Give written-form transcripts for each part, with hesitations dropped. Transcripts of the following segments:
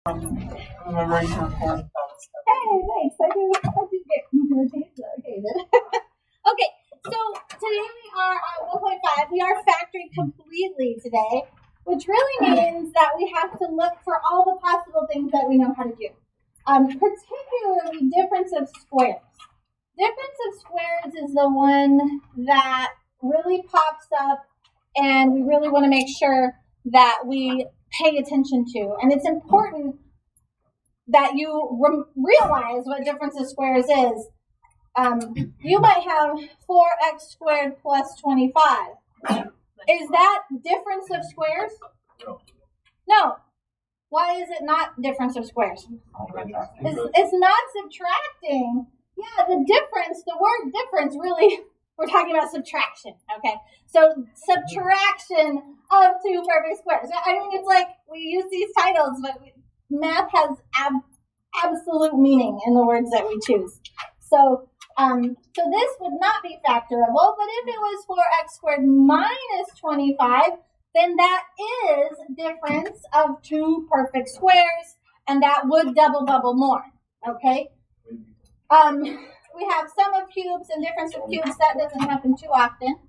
Remembering to record that stuff. Hey, thanks. I do get irritated. Okay, so today we are on 1.5. We are factoring completely today, which really means that we have to look for all the possible things that we know how to do. Particularly difference of squares. Difference of squares is the one that really pops up, and we really want to make sure that we pay attention to. And it's important that you realize what difference of squares is. You might have 4x squared plus 25. Is that difference of squares? No. Why is it not difference of squares? It's not subtracting. Yeah, the difference, the word difference really, we're talking about subtraction, okay? So subtraction of two perfect squares. I mean, it's like we use these titles, but math has absolute meaning in the words that we choose. So this would not be factorable, but if it was 4x squared minus 25, then that is difference of two perfect squares, and that would double bubble more, okay? We have sum of cubes and difference of cubes. That doesn't happen too often.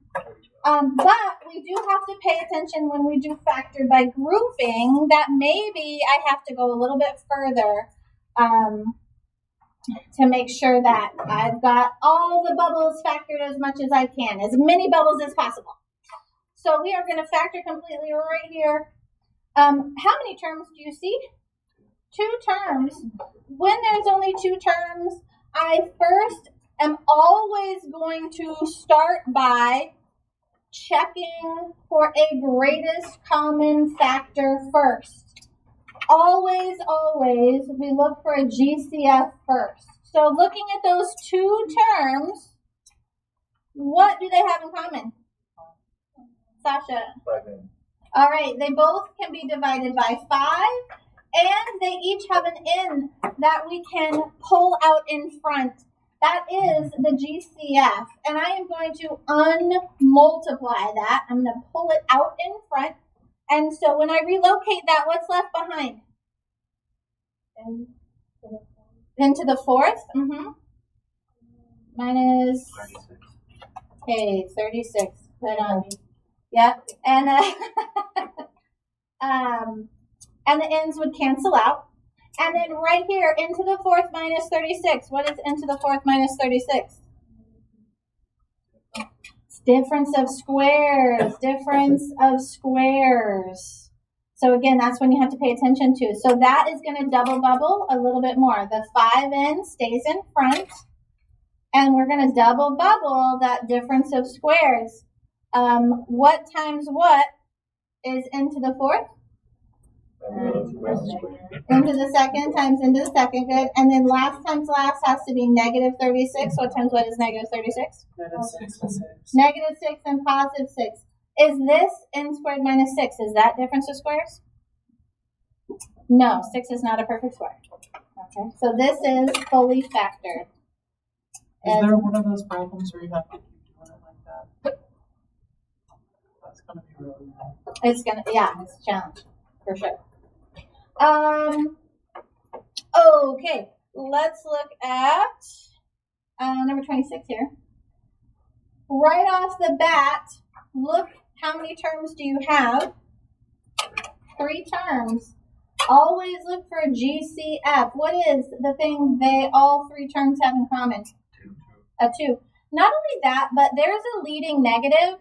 But we do have to pay attention when we do factor by grouping that maybe I have to go a little bit further to make sure that I've got all the bubbles factored as much as I can, as many bubbles as possible. So we are going to factor completely right here. How many terms do you see? 2 terms. When there's only 2 terms, I first am always going to start by checking for a greatest common factor first. Always, we look for a GCF first. So looking at those 2 terms, what do they have in common? Sasha? 5n. All right, they both can be divided by 5, and they each have an n that we can pull out in front. That is the GCF, and I am going to unmultiply that. I'm going to pull it out in front, and so when I relocate that, what's left behind? Into the 4th? Minus, 36. okay, 36. Right on. Yep, and the ends would cancel out. And then right here, into the 4th minus 36. What is into the 4th minus 36? It's difference of squares. Difference of squares. So again, that's when you have to pay attention to. So that is going to double bubble a little bit more. The 5n stays in front. And we're going to double bubble that difference of squares. What times what is into the 4th? Into the 2nd times into the 2nd, good. And then last times last has to be negative 36. What times what is negative 36? Negative 6 and positive 6. Is this n squared minus 6? Is that difference of squares? No, 6 is not a perfect square. Okay, so this is fully factored. Is there one of those problems where you have to keep doing it like that? That's going to be really hard. It's a challenge, for sure. Okay, let's look at number 26 here. Right off the bat, look how many terms do you have? 3 terms. Always look for a GCF. What is the thing all 3 terms have in common? 2. A 2. Not only that, but there's a leading negative.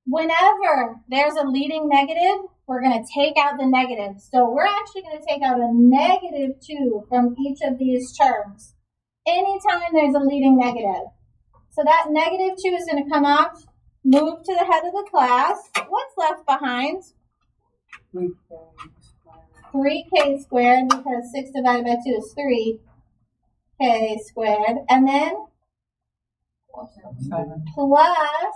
Whenever there's a leading negative, we're going to take out the negative. So we're actually going to take out a negative 2 from each of these terms. Anytime there's a leading negative. So that negative 2 is going to come off, move to the head of the class. What's left behind? 3k squared, because 6 divided by 2 is 3k squared. And then 7. plus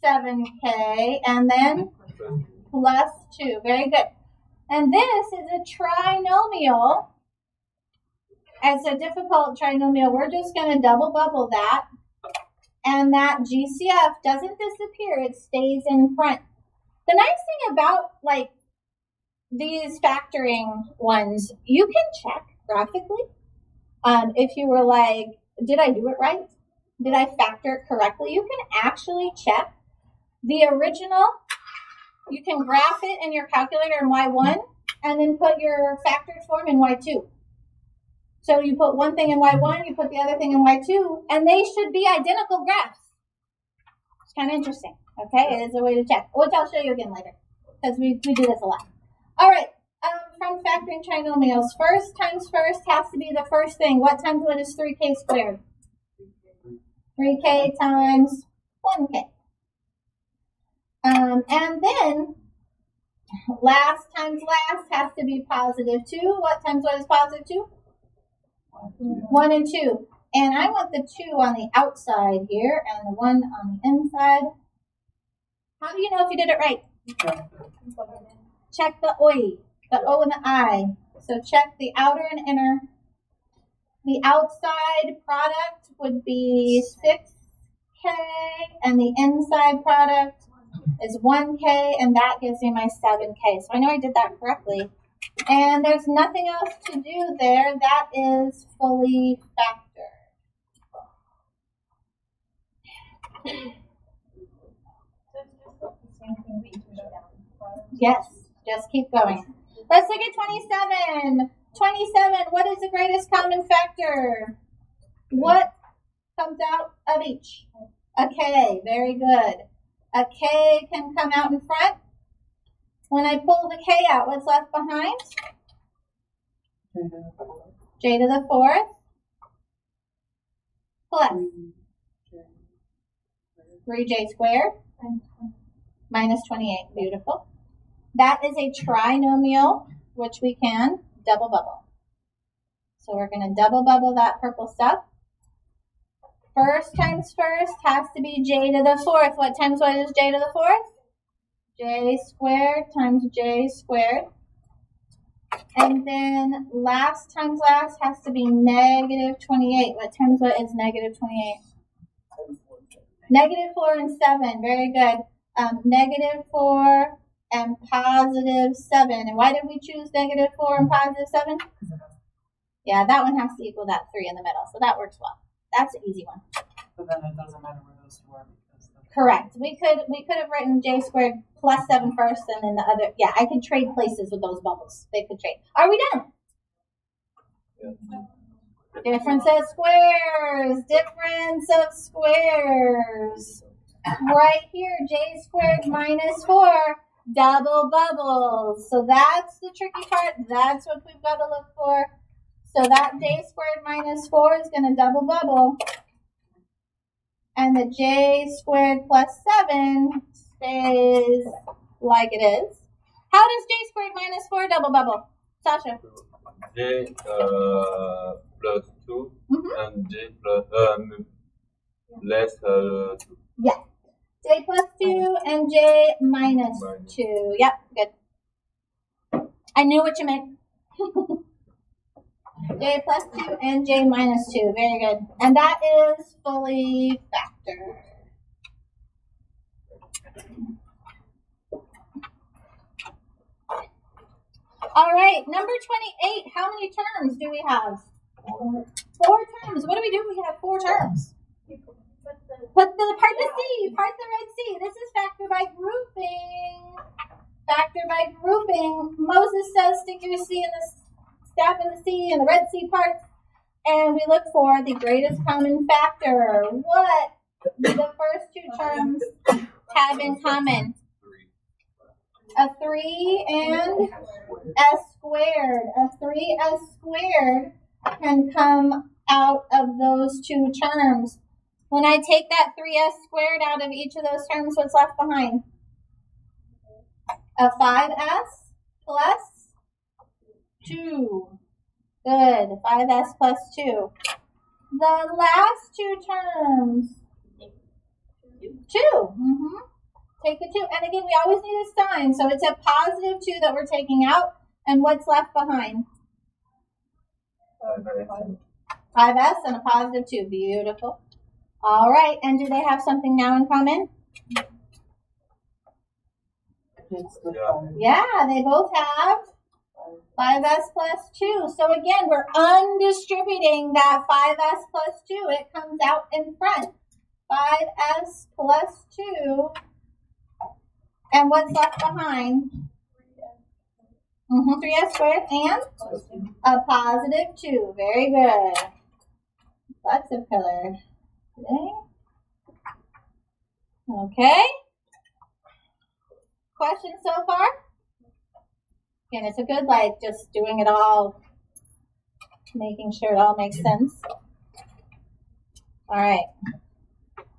7k, and then plus 2. Very good. And this is a trinomial. It's a difficult trinomial. We're just going to double bubble that. And that GCF doesn't disappear. It stays in front. The nice thing about, these factoring ones, you can check graphically. If you were like, did I do it right? Did I factor it correctly? You can actually check the original. You can graph it in your calculator in Y1 and then put your factored form in Y2. So you put one thing in Y1, you put the other thing in Y2, and they should be identical graphs. It's kind of interesting, okay? It is a way to check, which I'll show you again later, because we do this a lot. All right, from factoring trinomials, first times first has to be the first thing. What times what is 3k squared? 3k times 1k. And then last times last has to be positive 2. What times what is positive 2? 1 and 2. And I want the 2 on the outside here and the 1 on the inside. How do you know if you did it right? Check the O, the O and the I. So check the outer and inner. The outside product would be 6k, and the inside product is 1k, and that gives me my 7k. So I know I did that correctly. And there's nothing else to do there. That is fully factored. Yes, just keep going. Let's look at 27. 27, what is the greatest common factor? What comes out of each? A k, very good. A k can come out in front. When I pull the k out, what's left behind? J to the 4th plus 3j squared minus 28. Beautiful. That is a trinomial, which we can double bubble. So we're going to double bubble that purple stuff. First times first has to be j to the 4th. What times what is j to the 4th? J squared times j squared. And then last times last has to be negative 28. What times what is negative 28? Negative 4 and 7. Very good. Negative 4 and positive 7. And why did we choose negative 4 and positive 7? Yeah, that one has to equal that 3 in the middle. So that works well. That's an easy one. But then it doesn't matter where those two are. Correct. We could have written j squared plus 7 first and then the other. Yeah, I could trade places with those bubbles. They could trade. Are we done? Yeah. Difference of squares. Difference of squares. Right here, j squared minus 4. Double bubbles. So that's the tricky part. That's what we've got to look for. So that j squared minus 4 is going to double bubble. And the j squared plus 7 stays like it is. How does j squared minus 4 double bubble? Sasha? J plus 2 and j plus less 2. Yeah. J plus 2 and j minus 2. Yep, good. I knew what you meant. J plus 2 and j minus 2. Very good. And that is fully factored. All right, number 28. How many terms do we have? 4 terms. What do? We have 4 terms. Part the C, part the red C. This is factor by grouping. Factor by grouping. Moses says stick your C in the stab in the C and the red C parts, and we look for the greatest common factor. What do the first 2 terms have in common? A 3 and s squared. A 3s squared can come out of those 2 terms. When I take that 3s squared out of each of those terms, what's left behind? A 5s plus 2. Good. 5s plus 2. The last 2 terms. 2. Take the 2. And again, we always need a sign. So it's a positive 2 that we're taking out. And what's left behind? 5s and a positive 2. Beautiful. All right. And do they have something now in common? Yeah, they both have 5s plus 2. So again, we're undistributing that 5s plus 2. It comes out in front. 5s plus 2. And what's left behind? 3s squared and a positive 2. Very good. Lots of color today. Okay. Questions so far? Again, it's a good, like, just doing it all, making sure it all makes sense. All right.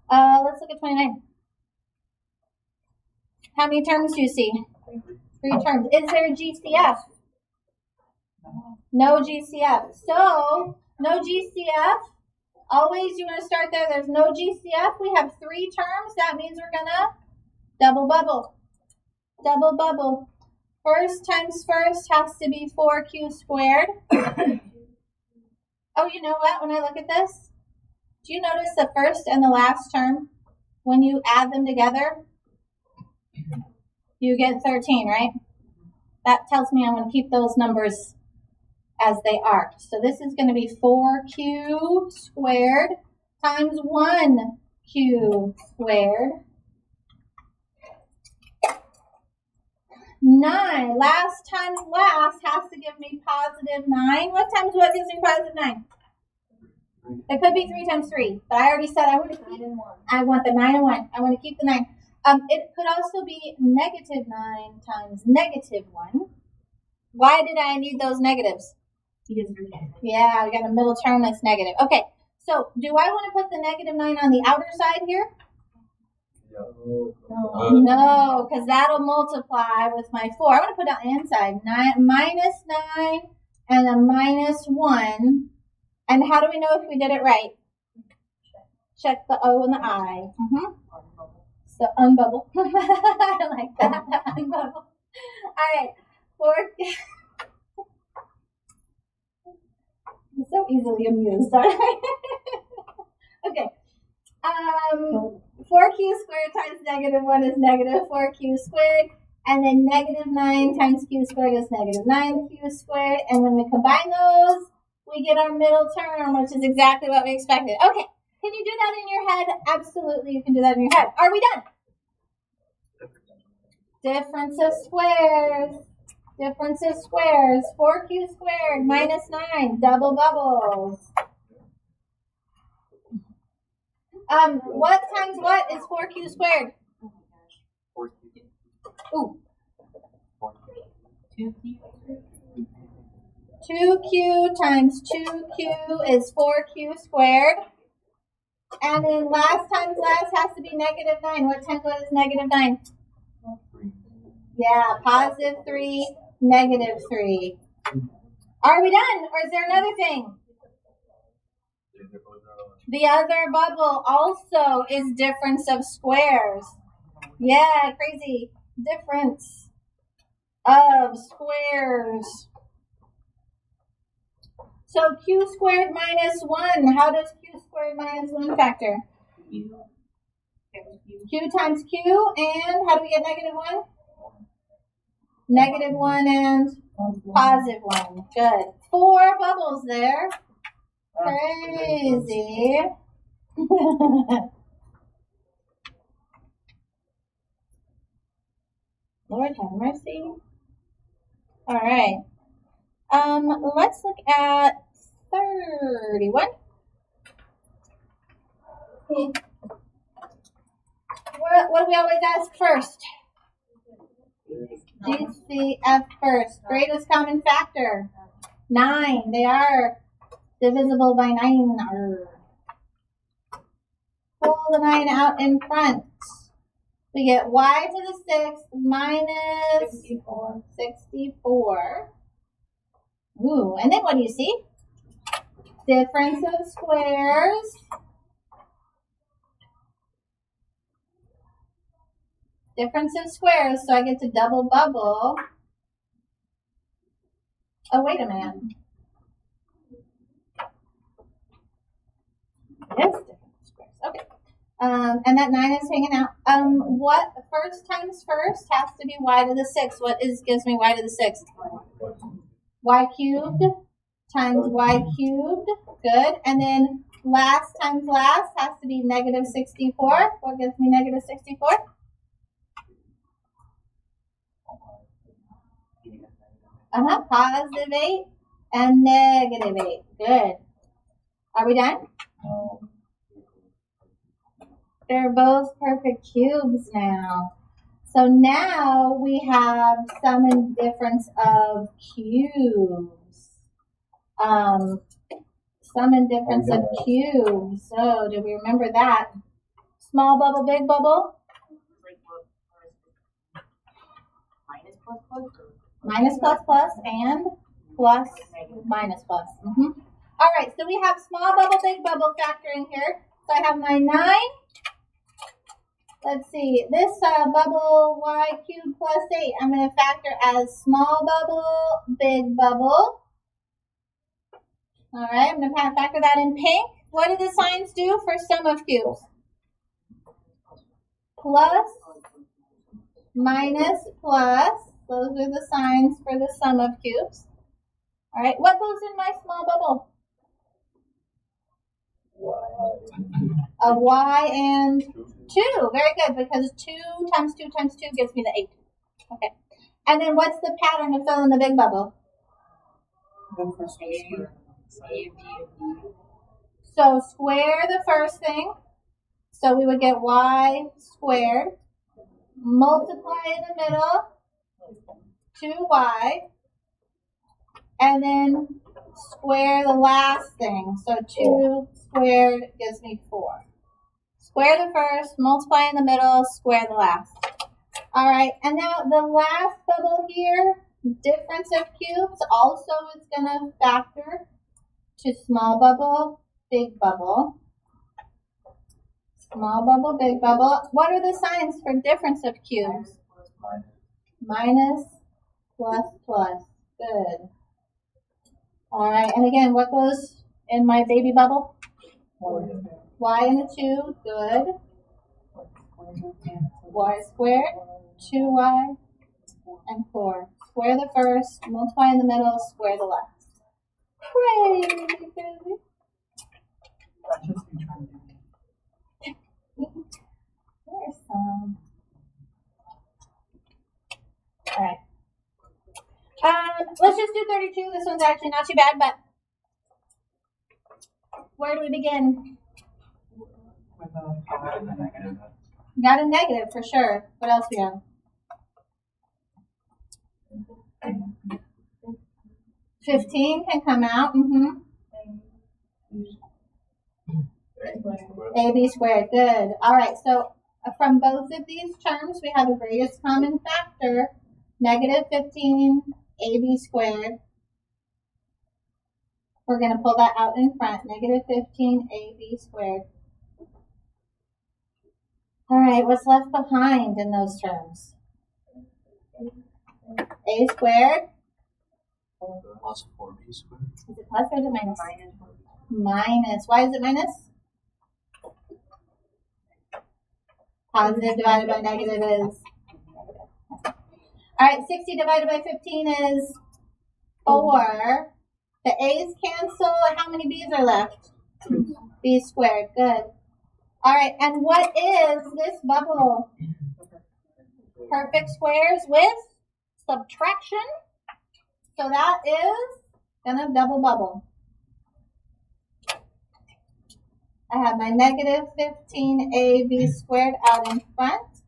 Let's look at 29. How many terms do you see? 3 terms. Is there a GCF? No GCF. So, no GCF. Always you want to start there. There's no GCF. We have 3 terms. That means we're going to double bubble. Double bubble. First times first has to be 4q squared. Oh, you know what? When I look at this, do you notice the first and the last term? When you add them together, you get 13, right? That tells me I'm going to keep those numbers as they are. So this is going to be 4q squared times 1q squared. 9. Last times last has to give me positive 9. What times what gives me positive 9? It could be 3 times 3, but I already said I want to keep 9 and 1. I want the 9 and 1. I want to keep the 9. It could also be negative 9 times negative 1. Why did I need those negatives? Because you're negative. Yeah, we got a middle term that's negative. Okay, so do I want to put the negative 9 on the outer side here? No, because that'll multiply with my 4. I want to put it on the inside. 9 minus 9 and a minus 1. And how do we know if we did it right? Check the O and the I. So unbubble. I like that. Unbubble. All right. 4. I'm so easily amused, aren't I? Okay. 4q squared times negative 1 is negative 4q squared. And then negative 9 times q squared is negative 9q squared. And when we combine those, we get our middle term, which is exactly what we expected. Okay. Can you do that in your head? Absolutely, you can do that in your head. Are we done? Difference of squares. Difference of squares. 4q squared minus 9. Double bubbles. What times what is 4q squared? Ooh. 2q times 2q is 4q squared. And then last times last has to be negative 9. What times what is negative 9? Yeah, positive 3, negative 3. Are we done? Or is there another thing? The other bubble also is difference of squares. Yeah, crazy. Difference of squares. So q squared minus 1. How does q squared minus 1 factor? Q times q, and how do we get negative 1? Negative 1 and positive 1. Good. 4 bubbles there. Crazy. Lord have mercy. All right. Let's look at 31. What do we always ask first? GCF first. Greatest common factor. 9. They are divisible by 9. Pull the 9 out in front. We get y to the 6th minus 64. Ooh, and then what do you see? Difference of squares. Difference of squares, so I get to double bubble. Oh, wait a minute. Yes, difference of squares. Okay. And that 9 is hanging out. What first times first has to be y to the 6th. What gives me y to the 6th? Y cubed times y cubed. Good. And then last times last has to be negative 64. What gives me negative 64? Positive 8 and negative 8. Good. Are we done? They're both perfect cubes now. So now we have sum and difference of cubes. Sum and difference of cubes. So do we remember that? Small bubble, big bubble? Minus plus plus and plus minus plus. All right, so we have small bubble, big bubble factoring here. So I have my 9. Let's see, this bubble y cubed plus 8, I'm going to factor as small bubble, big bubble. All right, I'm going to factor that in pink. What do the signs do for sum of cubes? Plus, minus, plus. Those are the signs for the sum of cubes. All right, what goes in my small bubble? A y and 2. Very good, because 2 times 2 times 2 gives me the 8. Okay. And then what's the pattern to fill in the big bubble? So square the first thing. So we would get y squared. Multiply in the middle. 2y. And then square the last thing. So 2 squared gives me 4. Square the first, multiply in the middle, square the last. All right, and now the last bubble here, difference of cubes, also is going to factor to small bubble, big bubble. Small bubble, big bubble. What are the signs for difference of cubes? Minus, plus, plus. Good. All right, and again, what goes in my baby bubble? Y and a 2, good. Y squared, 2y, and 4. Square the first, multiply in the middle, square the last. Hooray! There's some. All right. Let's just do 32. This one's actually not too bad, but where do we begin? Got a negative for sure. What else we have? 15 can come out. AB squared. Good. All right. So from both of these terms, we have a greatest common factor. Negative 15 AB squared. We're going to pull that out in front. Negative 15 AB squared. All right, what's left behind in those terms? A squared. Plus 4b squared. Is it plus or is it minus? Minus. Why is it minus? Positive divided by negative is negative. All right, 60 divided by 15 is 4. The a's cancel. How many b's are left? B squared. Good. All right, and what is this bubble? Perfect squares with subtraction. So that is gonna double bubble. I have my negative 15ab squared out in front.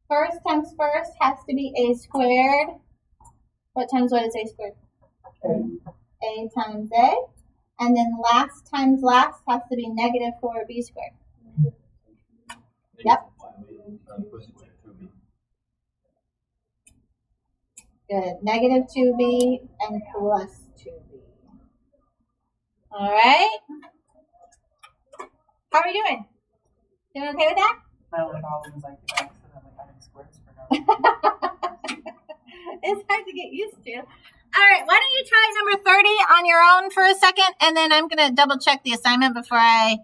First times first has to be a squared. What times what is a squared? A times a. And then last times last has to be negative 4b squared. Yep. Good. Negative 2b and plus 2b. All right. How are you doing? Doing okay with that? My only problem is I keep accidentally adding squares for no reason. It's hard to get used to. All right. Why don't you try number 30 on your own for a second, and then I'm going to double check the assignment before I